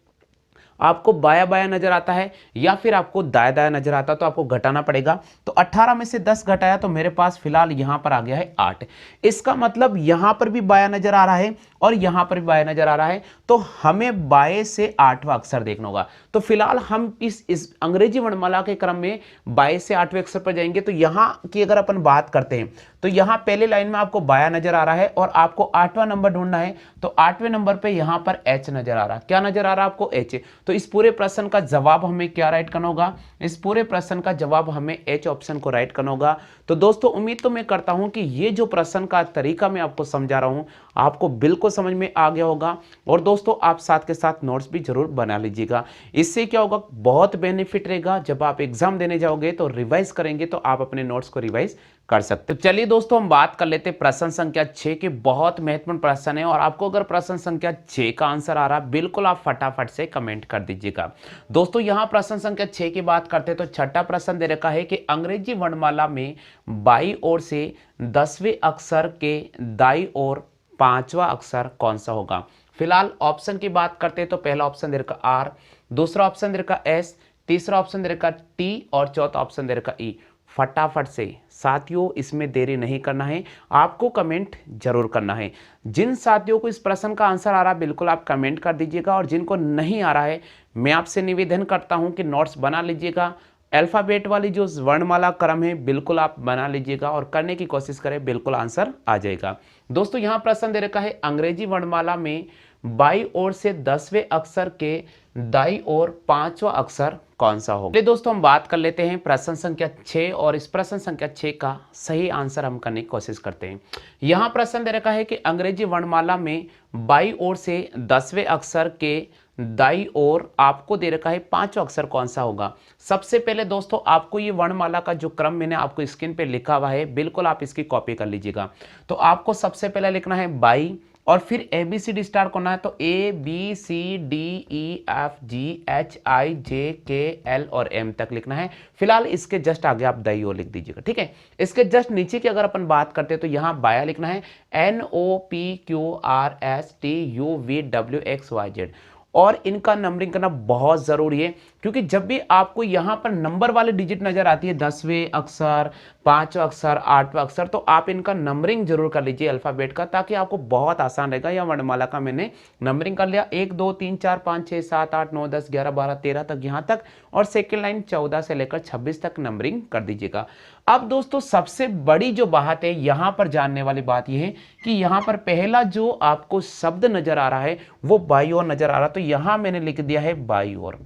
आपको बाया बाया नजर आता है या फिर आपको दाया दाया नजर आता है तो आपको घटाना पड़ेगा। तो 18 में से 10 घटाया तो मेरे पास फिलहाल यहां पर आ गया है 8। इसका मतलब यहां पर भी बाया नजर आ रहा है और यहां पर भी बाया नजर आ रहा है, तो हमें बाएं से 8वां अक्षर देखना होगा। तो फिलहाल हम इस अंग्रेजी वर्णमाला के क्रम में बाएं से 8वें अक्षर पर जाएंगे। तो यहां की अगर अपन बात करते हैं तो यहां पहले लाइन में आपको बाया नजर आ रहा है और आपको 8वां नंबर ढूंढना है। तो 8वें नंबर पे यहां पर एच नजर आ रहा है। क्या नजर आ रहा है आपको? एच। तो इस पूरे प्रश्न का जवाब हमें क्या राइट करना होगा? इस पूरे प्रश्न का जवाब हमें एच ऑप्शन को राइट करना होगा। तो दोस्तों उम्मीद तो मैं करता हूं कि ये जो प्रश्न का तरीका मैं आपको समझा रहा हूं आपको बिल्कुल समझ में आ गया होगा। और दोस्तों आप साथ के साथ नोट्स भी जरूर बना लीजिएगा। इससे क्या होगा, बहुत बेनिफिट रहेगा। जब आप एग्जाम देने जाओगे तो रिवाइज करेंगे तो आप अपने नोट्स को रिवाइज कर सकते हो। चलिए दोस्तों, हम बात कर लेते हैं प्रश्न संख्या 6 के। बहुत महत्वपूर्ण प्रश्न है और आपको अगर प्रश्न संख्या 6 का आंसर आ रहा है, बिल्कुल आप फटाफट से कमेंट कर दीजिएगा। दोस्तों यहां प्रश्न संख्या 6 की बात करते हैं तो छठा प्रश्न दे रखा है कि अंग्रेजी वर्णमाला में बाईं ओर से 10वें अक्षर के दाईं ओर 5वां अक्षर कौन सा होगा। फिलहाल ऑप्शन की बात करते हैं तो पहला ऑप्शन दे रखा आर, दूसरा ऑप्शन दे रखा एस, तीसरा ऑप्शन दे रखा टी और चौथा ऑप्शन दे रखा ई। फटाफट से साथियों इसमें देरी नहीं करना है, आपको कमेंट जरूर करना है। जिन साथियों को इस प्रश्न का आंसर आ रहा है बिल्कुल आप कमेंट कर दीजिएगा, और जिनको नहीं आ रहा है मैं आपसे निवेदन करता हूं कि नोट्स बना लीजिएगा। अल्फाबेट वाली जो वर्णमाला क्रम है बिल्कुल आप बना लीजिएगा और करने की कोशिश करें, बिल्कुल आंसर आ जाएगा। दोस्तों यहां प्रश्न दे रखा है अंग्रेजी वर्णमाला में बाईं ओर से 10वें अक्षर के दाईं ओर 5वां अक्षर कौन सा होगा। दोस्तों हम बात कर लेते हैं प्रश्न संख्या 6 और इस प्रश्न संख्या 6 का सही आंसर हम करने की कोशिश करते हैं। यहां प्रश्न दे रखा है कि अंग्रेजी वर्णमाला में बाईं ओर से 10वें अक्षर के दाईं ओर आपको दे रखा है 5वां अक्षर कौन सा होगा। सबसे पहले दोस्तों आपको ये वर्णमाला का जो क्रम मैंने आपको स्क्रीन पे लिखा हुआ है बिल्कुल आप इसकी कॉपी कर लीजिएगा। तो आपको सबसे पहले लिखना है बाई और फिर ABCD स्टार्ट करना है, तो ABCDEFGHIJKL और M तक लिखना है। फिलहाल इसके जस्ट आगे आप दाईं ओर लिख दीजिएगा, ठीक है। इसके जस्ट नीचे की अगर अपन बात करते हैं तो यहाँ बाया लिखना है NOPQRSTUVWXYZ, और इनका नंबरिंग करना बहुत जरूरी है, क्योंकि जब भी आपको यहाँ पर नंबर वाली डिजिट नजर आती है 10वें अक्षर, 5वां अक्षर, 8वां अक्षर, तो आप इनका नंबरिंग जरूर कर लीजिए अल्फाबेट का, ताकि आपको बहुत आसान रहेगा। या वर्णमाला का मैंने नंबरिंग कर लिया 1 2 3 4 5 6 7 8 9 10 11 12 13 तक यहाँ तक, और सेकेंड लाइन 14 से लेकर 26 तक नंबरिंग कर दीजिएगा। अब दोस्तों सबसे बड़ी जो बात है यहाँ पर जानने वाली बात यह है कि यहाँ पर पहला जो आपको शब्द नजर आ रहा है वो बाईं ओर नजर आ रहा है, तो यहां मैंने लिख दिया है बाईं ओर।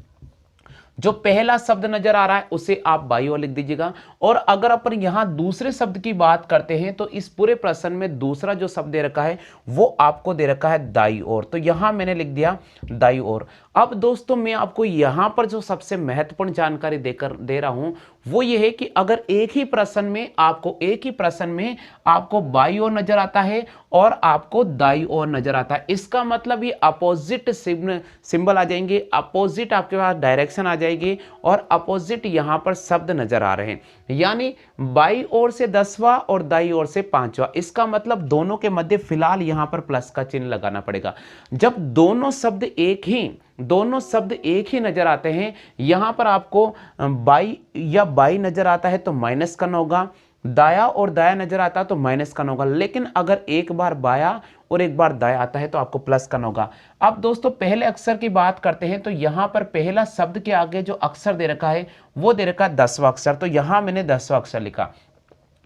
जो पहला शब्द नजर आ रहा है उसे आप बाईं ओर लिख दीजिएगा। और अगर अपन यहां दूसरे शब्द की बात करते हैं तो इस पूरे प्रश्न में दूसरा जो शब्द दे रखा है वो आपको दे रखा है दाईं ओर, तो यहां मैंने लिख दिया दाईं ओर। अब दोस्तों मैं आपको यहां पर जो सबसे महत्वपूर्ण जानकारी दे रहा हूं वो ये है कि अगर एक ही प्रश्न में आपको बाईं ओर नजर आता है और आपको दाईं ओर नजर आता है, इसका मतलब ये अपोजिट सिंबल आ जाएंगे, अपोजिट आपके पास डायरेक्शन आ जाएगी और अपोजिट यहां पर शब्द नजर आ रहे हैं। यानी बाईं ओर से 10वां और दाईं ओर से 5वां, इसका मतलब दोनों के मध्य फिलहाल यहां पर प्लस का चिन्ह लगाना पड़ेगा। जब दोनों शब्द एक ही नजर आते हैं, यहां पर आपको बाई या बाई नजर आता है तो माइनस करना होगा, दाया और दाया नजर आता है तो माइनस करना होगा, लेकिन अगर एक बार बाया और एक बार दाया आता है तो आपको प्लस करना होगा। अब दोस्तों पहले अक्षर की बात करते हैं तो यहां पर पहला शब्द के आगे जो अक्षर दे रखा है वो दे रखा है 10वां अक्षर, तो यहां मैंने 10वां अक्षर लिखा।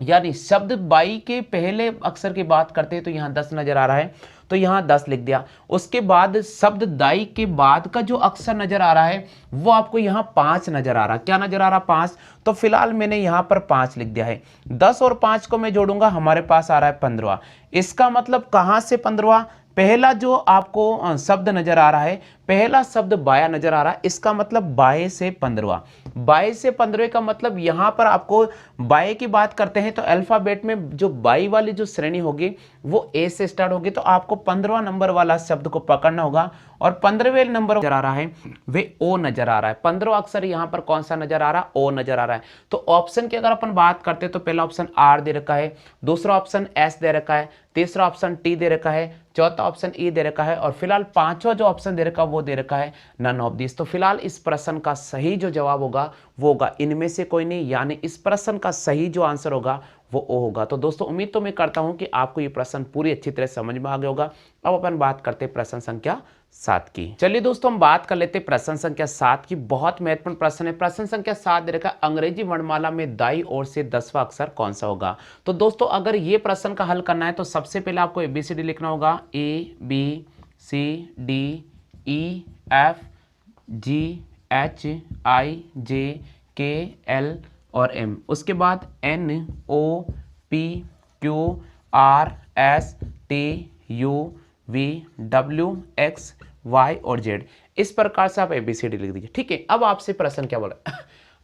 यानी शब्द बाई के पहले अक्षर की बात करते हैं तो यहां 10 नजर आ रहा है, तो यहां 10 लिख दिया। उसके बाद शब्द दाई के बाद का जो अक्षर नजर आ रहा है वो आपको यहां 5 नजर आ रहा है। क्या नजर आ रहा है? 5। तो फिलहाल मैंने यहां पर 5 लिख दिया है। 10 और 5 को मैं जोड़ूंगा, हमारे पास आ रहा है 15। इसका मतलब कहां से 15? पहला जो आपको शब्द नजर आ रहा है, पहला शब्द बाया नजर आ रहा है, इसका मतलब बाएं से 15। बाएं से 15 का मतलब यहां पर आपको बाएं की बात करते हैं तो अल्फाबेट में जो बाई वाली जो श्रेणी होगी वो ए से स्टार्ट होगी, तो आपको 15वां नंबर वाला शब्द को पकड़ना होगा और 15वें नंबर नजर आ रहा है वे ओ नजर आ रहा है। 15वां अक्षर यहां पर कौन सा नजर आ रहा है? ओ नजर आ रहा है। तो ऑप्शन की अगर अपन बात करते हैं तो पहला ऑप्शन आर दे रखा है, दूसरा ऑप्शन एस दे रखा है, तीसरा ऑप्शन टी दे रखा है, चौथा ऑप्शन ई दे रखा है और फिलहाल पांचवा जो ऑप्शन दे रखा है वो दे रखा है नन ऑफ दिस। तो फिलहाल इस प्रश्न का सही जो जवाब होगा वो होगा इनमें से कोई नहीं, यानी इस प्रश्न का सही जो आंसर होगा वो ओ होगा। तो दोस्तों उम्मीद तो मैं करता हूं कि आपको ये प्रश्न पूरी अच्छी तरह समझ में आ गया होगा। अब अपन बात करते हैं प्रश्न संख्या 7 की। चलिए दोस्तों हम बात कर लेते हैं प्रश्न संख्या 7 की। बहुत महत्वपूर्ण प्रश्न है। प्रश्न संख्या 7 दे रखा है अंग्रेजी वर्णमाला में दाईं ओर से 10वां अक्षर कौन सा होगा। तो दोस्तों अगर ये प्रश्न का हल करना है तो सबसे पहले आपको ABCD लिखना होगा, ABCDEFGHIJKL और M। उसके बाद NOPQRSTUVWXYZ वाई और जेड। इस प्रकार से आप ABCD लिख दीजिए। ठीक है, अब आपसे प्रश्न क्या बोला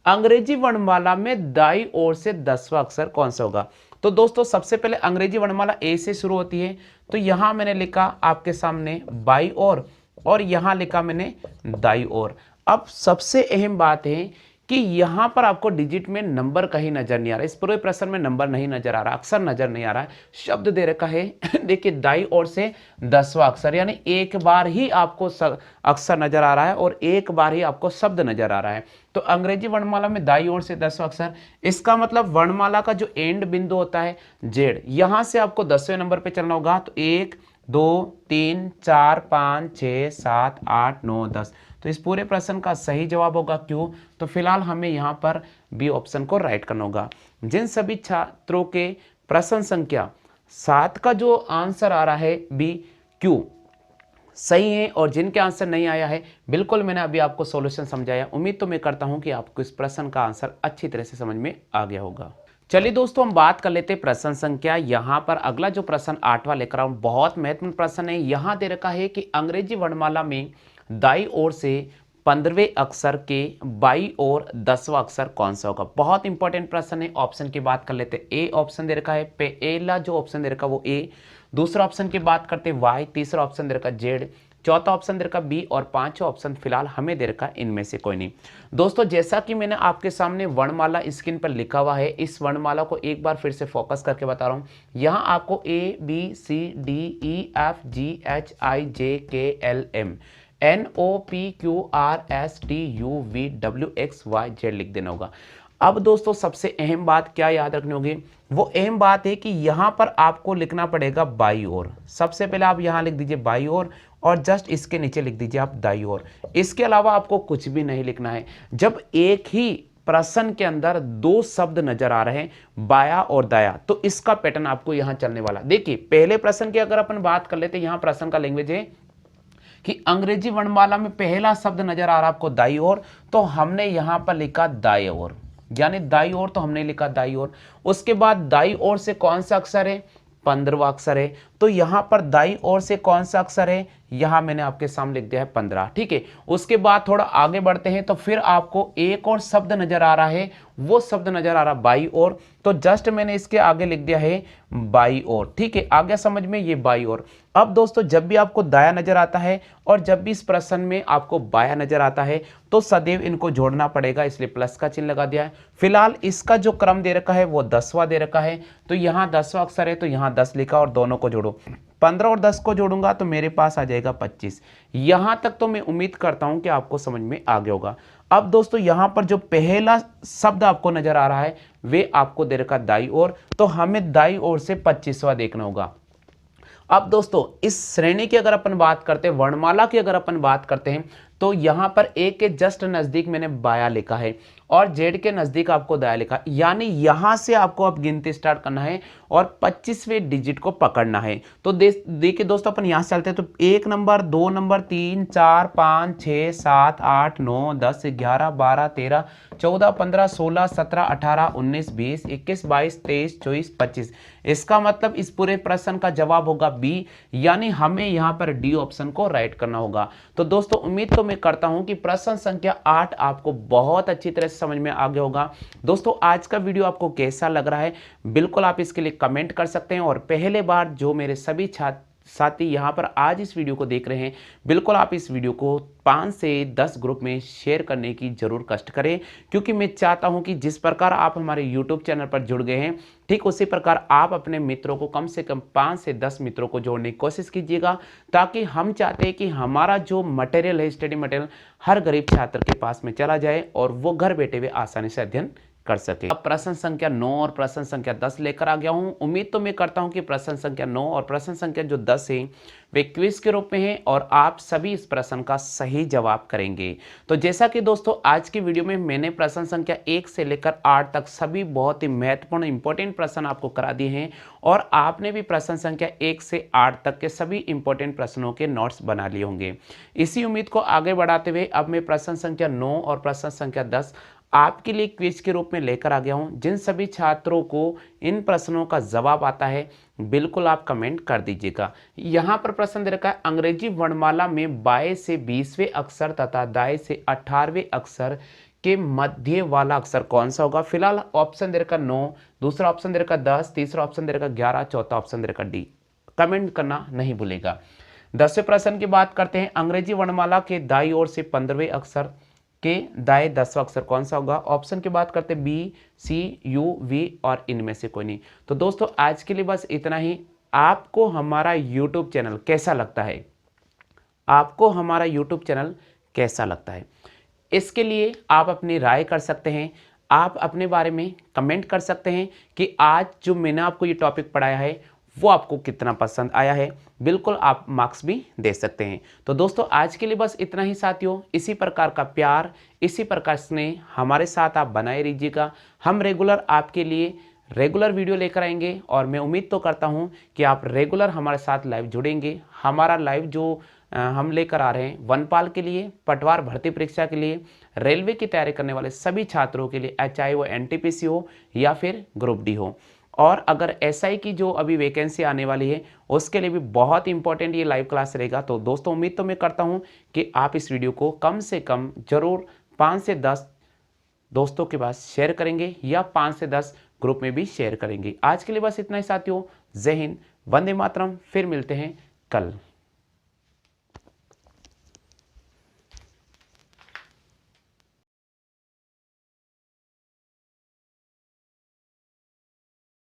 अंग्रेजी वर्णमाला में दाईं ओर से 10वां अक्षर कौन सा होगा। तो दोस्तों सबसे पहले अंग्रेजी वर्णमाला ए से शुरू होती है, तो यहां मैंने लिखा आपके सामने बाईं ओर और यहां लिखा मैंने दाईं ओर। अब सबसे अहम बात है कि यहां पर आपको डिजिट में नंबर कहीं नजर नहीं आ रहा, इस पूरे प्रश्न में नंबर नहीं नजर आ रहा, अक्षर नजर नहीं आ रहा है, शब्द दे रखा है देखिए दाईं ओर से 10वां अक्षर, यानी एक बार ही आपको अक्षर नजर आ रहा है और एक बार ही आपको शब्द नजर आ रहा है। तो अंग्रेजी वर्णमाला में दाईं ओर से 10वां अक्षर, इसका मतलब वर्णमाला का जो एंड बिंदु होता है जेड, यहां से आपको 10वें नंबर पे चलना होगा। तो 1 2 3 4 5 6 7 8 9 10, तो इस पूरे प्रश्न का सही जवाब होगा क्यों। तो फिलहाल हमें यहाँ पर बी ऑप्शन को राइट करना होगा। जिन सभी छात्रों के प्रश्न संख्या 7 का जो आंसर आ रहा है बी क्यू सही है और जिनके आंसर नहीं आया है, बिल्कुल मैंने अभी आपको सॉल्यूशन समझाया। उम्मीद तो मैं करता हूं कि आपको इस प्रश्न का आंसर अच्छी तरह से समझ में आ गया होगा। चलिए दोस्तों हम बात कर लेते हैं प्रश्न संख्या। यहां पर अगला जो प्रश्न 8वां लेकर आऊं, बहुत महत्वपूर्ण प्रश्न है। यहां दे रखा है कि अंग्रेजी वर्णमाला में दाईं ओर से 15वें अक्षर के बाईं ओर 10वां अक्षर कौन सा होगा। बहुत इंपॉर्टेंट प्रश्न है। ऑप्शन की बात कर लेते हैं। ए ऑप्शन दे रखा है, पहला जो ऑप्शन दे रखा है वो ए, दूसरा ऑप्शन की बात करते हैं वाई, तीसरा ऑप्शन दे रखा है जेड, चौथा ऑप्शन दे रखा बी और पांचवा ऑप्शन फिलहाल हमें दे रखा इनमें से कोई नहीं। दोस्तों जैसा कि मैंने आपके सामने वर्णमाला स्क्रीन पर लिखा हुआ है, इस वर्णमाला को एक बार फिर से फोकस करके बता रहा हूं। यहां आपको A B C D E F G H I J K L M N O P Q R S T U V W X Y Z लिख देना होगा। अब दोस्तों सबसे अहम बात क्या याद रखनी होगी, वो अहम बात है कि यहां पर आपको लिखना पड़ेगा बाईं ओर। सबसे पहले आप यहां लिख दीजिए बाईं ओर और जस्ट इसके नीचे लिख दीजिए आप दाईं ओर। इसके अलावा आपको कुछ भी नहीं लिखना है। जब एक ही प्रश्न के अंदर दो शब्द नजर आ रहे हैं बाया और दाया, तो इसका पैटर्न आपको यहां चलने वाला। देखिए पहले प्रश्न की अगर अपन बात कर लेते हैं, यहां प्रश्न का लैंग्वेज है कि अंग्रेजी वर्णमाला में पहला शब्द नजर आ रहा है आपको दाईं ओर, तो हमने यहां पर लिखा दाएं ओर, यानी दाईं ओर तो हमने लिखा दाईं ओर। उसके बाद दाईं ओर से कौन सा अक्षर है, 15वां अक्षर है, तो यहां पर दाईं ओर से कौन सा अक्षर है, यहां मैंने आपके सामने लिख दिया है 15। ठीक है, उसके बाद थोड़ा आगे बढ़ते हैं तो फिर आपको एक और शब्द नजर आ रहा है, वो शब्द नजर आ रहा है बाईं ओर, तो जस्ट मैंने इसके आगे लिख दिया है बाईं ओर। ठीक है, आ गया समझ में, ये बाईं ओर। अब दोस्तों जब भी आपको दाया नजर आता है और जब भी इस प्रश्न में आपको बाया नजर आता है, तो सदैव इनको जोड़ना पड़ेगा, इसलिए प्लस का चिन्ह लगा दिया है। फिलहाल इसका जो क्रम दे रखा है वो 10वां दे रखा है, तो यहां 10वां अक्षर है तो यहां 10 लिखा और दोनों को जोड़ो। 15 और 10 को जोड़ूंगा तो मेरे पास आ जाएगा 25। यहां तक तो मैं उम्मीद करता हूं कि आपको समझ में आ गया होगा। अब दोस्तों यहां पर जो पहला शब्द आपको नजर आ रहा है वे आपको दे रखा दाईं ओर, तो हमें दाईं ओर से 25वां देखना होगा। अब दोस्तों इस श्रेणी की अगर अपन बात करते हैं, वर्णमाला की अगर अपन बात करते हैं, तो यहां पर ए के जस्ट नजदीक मैंने बाया लिखा है और जेड के नजदीक आपको दाया लिखा, यानी यहां से आपको अब गिनती स्टार्ट करना है और 25वें डिजिट को पकड़ना है। तो देखिए दोस्तों अपन यहां से चलते हैं, तो 1 नंबर 2 नंबर 3 4 5 6 7 8 9 10 11 12 13 14 15 16 17 18 19 20 21 22 23 24 25। इसका मतलब इस पूरे प्रश्न का जवाब होगा बी, यानी हमें यहां पर डी ऑप्शन को राइट करना होगा। तो दोस्तों उम्मीद तो मैं करता हूं कि प्रश्न संख्या 8 आपको बहुत अच्छी तरह से समझ में आ गया होगा। दोस्तों आज का वीडियो आपको कैसा लग रहा है, बिल्कुल आप इसके लिए कमेंट कर सकते हैं। और पहले बार जो मेरे सभी साथी यहाँ पर आज इस वीडियो को देख रहे हैं, बिल्कुल आप इस वीडियो को 5 से 10 ग्रुप में शेयर करने की जरूर कष्ट करें, क्योंकि मैं चाहता हूं कि जिस प्रकार आप हमारे YouTube चैनल पर जुड़ गए हैं, ठीक उसी प्रकार आप अपने मित्रों को कम से कम 5 से 10 मित्रों को जोड़ने की कोशिश कीजिएगा, ताकि हम चाहते हैं कि हमारा जो मटेरियल है, स्टडी मटेरियल, हर गरीब छात्र के पास में चला जाए और वो घर बैठे हुए आसानी से अध्ययन कर सके। अब प्रश्न संख्या 9 और प्रश्न संख्या 10 लेकर आ गया हूं। उम्मीद तो मैं करता हूं कि प्रश्न संख्या 9 और प्रश्न संख्या जो 10 है वे क्विज के रूप में हैं और आप सभी इस प्रश्न का सही जवाब करेंगे। तो जैसा कि दोस्तों आज की वीडियो में मैंने प्रश्न संख्या 1 से लेकर 8 तक सभी बहुत ही महत्वपूर्ण इंपॉर्टेंट प्रश्न आपको करा दिए हैं और आपने भी प्रश्न संख्या 1 से 8 तक के सभी इंपॉर्टेंट प्रश्नों के नोट्स बना लिए होंगे। इसी उम्मीद को आगे बढ़ाते हुए अब मैं प्रश्न संख्या 9 और प्रश्न संख्या 10 आपके लिए क्विज के रूप में लेकर आ गया हूं। जिन सभी छात्रों को इन प्रश्नों का जवाब आता है बिल्कुल आप कमेंट कर दीजिएगा। यहां पर प्रश्न दे रखा है, अंग्रेजी वर्णमाला में बाएं से 20वें अक्षर तथा दाएं से 18वें अक्षर के मध्य वाला अक्षर कौन सा होगा। फिलहाल ऑप्शन दे रखा 9, दूसरा ऑप्शन दे रखा 10, तीसरा ऑप्शन दे रखा 11, चौथा ऑप्शन दे रखा डी। कमेंट करना नहीं भूलेगा। 10वें प्रश्न की बात करते हैं, अंग्रेजी वर्णमाला के दाईं ओर से 15वें अक्षर के दाएं 10वां अक्षर कौन सा होगा। ऑप्शन की बात करते हैं बी, सी, यू, वी और इनमें से कोई नहीं। तो दोस्तों आज के लिए बस इतना ही। आपको हमारा यूट्यूब चैनल कैसा लगता है, आपको हमारा यूट्यूब चैनल कैसा लगता है, इसके लिए आप अपनी राय कर सकते हैं। आप अपने बारे में कमेंट कर सकते हैं कि आज जो मैंने आपको ये टॉपिक पढ़ाया है वो आपको कितना पसंद आया है। बिल्कुल आप मार्क्स भी दे सकते हैं। तो दोस्तों आज के लिए बस इतना ही साथियों। इसी प्रकार का प्यार, इसी प्रकार स्नेह हमारे साथ आप बनाए रहिएगा। हम रेगुलर आपके लिए रेगुलर वीडियो लेकर आएंगे और मैं उम्मीद तो करता हूं कि आप रेगुलर हमारे साथ लाइव जुड़ेंगे। हमारा लाइव जो हम लेकर आ रहे हैं वनपाल के लिए, पटवार भर्ती परीक्षा के लिए, रेलवे की तैयारी करने वाले सभी छात्रों के लिए, चाहे वो एनटीपीसी हो या फिर ग्रुप डी हो। और अगर एसआई की जो अभी वैकेंसी आने वाली है उसके लिए भी बहुत इंपॉर्टेंट ये लाइव क्लास रहेगा। तो दोस्तों उम्मीद तो मैं करता हूँ कि आप इस वीडियो को कम से कम जरूर 5 से 10 दोस्तों के पास शेयर करेंगे या 5 से 10 ग्रुप में भी शेयर करेंगे। आज के लिए बस इतना ही साथियों। जय हिंद, वंदे मातरम। फिर मिलते हैं कल।